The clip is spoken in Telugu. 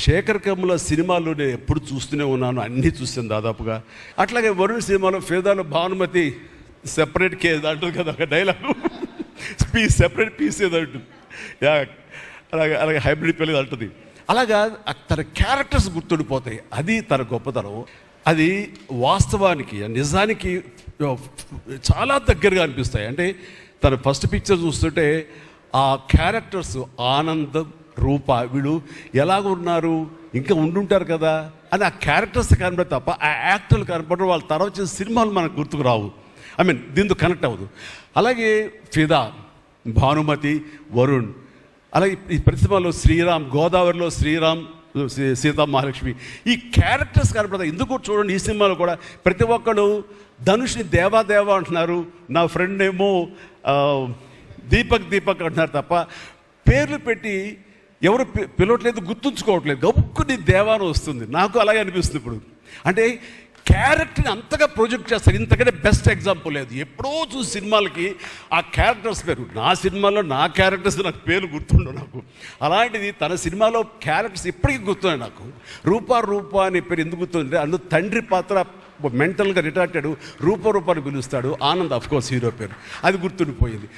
శేఖర్ కమ్ముల సినిమాలు నేను ఎప్పుడు చూస్తూనే ఉన్నాను, అన్నీ చూస్తాను దాదాపుగా. అట్లాగే వరుణ్ సినిమాలో ఫిదాలో భానుమతి సెపరేట్ కేజ్ అంటుంది కదా ఒక డైలాగ్, పీస్ సెపరేట్ పీస్ ఏదో అంటుంది. అలాగే అలాగే హైబ్రిడ్ పెళ్ళి అంటుంది. అలాగా తన క్యారెక్టర్స్ గుర్తుండిపోతాయి. అది తన గొప్పతనం. అది వాస్తవానికి నిజానికి చాలా దగ్గరగా అనిపిస్తాయి. అంటే తన ఫస్ట్ పిక్చర్ చూస్తుంటే ఆ క్యారెక్టర్స్ ఆనందం, రూప వీళ్ళు ఎలాగ ఉన్నారు, ఇంకా ఉండుంటారు కదా అని ఆ క్యారెక్టర్స్ కనబడే తప్ప ఆ యాక్టర్లు కనపడరు. వాళ్ళ తర్వాత వచ్చిన సినిమాలు మనకు గుర్తుకు రావు. దీంతో కనెక్ట్ అవ్వదు. అలాగే ఫిదా, భానుమతి, వరుణ్, అలాగే ఈ ప్రతి సినిమాలో శ్రీరామ్, గోదావరిలో శ్రీరామ్, సీతా మహాలక్ష్మి, ఈ క్యారెక్టర్స్ కనపడతాయి. ఎందుకు చూడండి, ఈ సినిమాలో కూడా ప్రతి ఒక్కరు ధనుష్ని దేవా అంటున్నారు, నా ఫ్రెండ్ ఏమో దీపక్ అంటున్నారు తప్ప పేర్లు పెట్టి ఎవరు పిలవట్లేదు, గుర్తుంచుకోవట్లేదు. గబుక్కుని దేవాను వస్తుంది. నాకు అలాగే అనిపిస్తుంది ఇప్పుడు. అంటే క్యారెక్టర్ని అంతగా ప్రొజెక్ట్ చేస్తారు. ఇంతకంటే బెస్ట్ ఎగ్జాంపుల్ లేదు. ఎప్పుడో చూసి సినిమాలకి ఆ క్యారెక్టర్స్ పేరు, నా సినిమాలో నా క్యారెక్టర్స్ నాకు పేరు గుర్తుండవు నాకు. అలాంటిది తన సినిమాలో క్యారెక్టర్స్ ఇప్పటికీ గుర్తున్నాయి నాకు. రూప అనే పేరు ఎందుకు గుర్తుందంటే అందులో తండ్రి పాత్ర మెంటల్గా రిటార్టెడ్ రూపాన్ని పిలుస్తాడు. ఆనంద్ అఫ్కోర్స్ హీరో పేరు, అది గుర్తుండిపోయింది.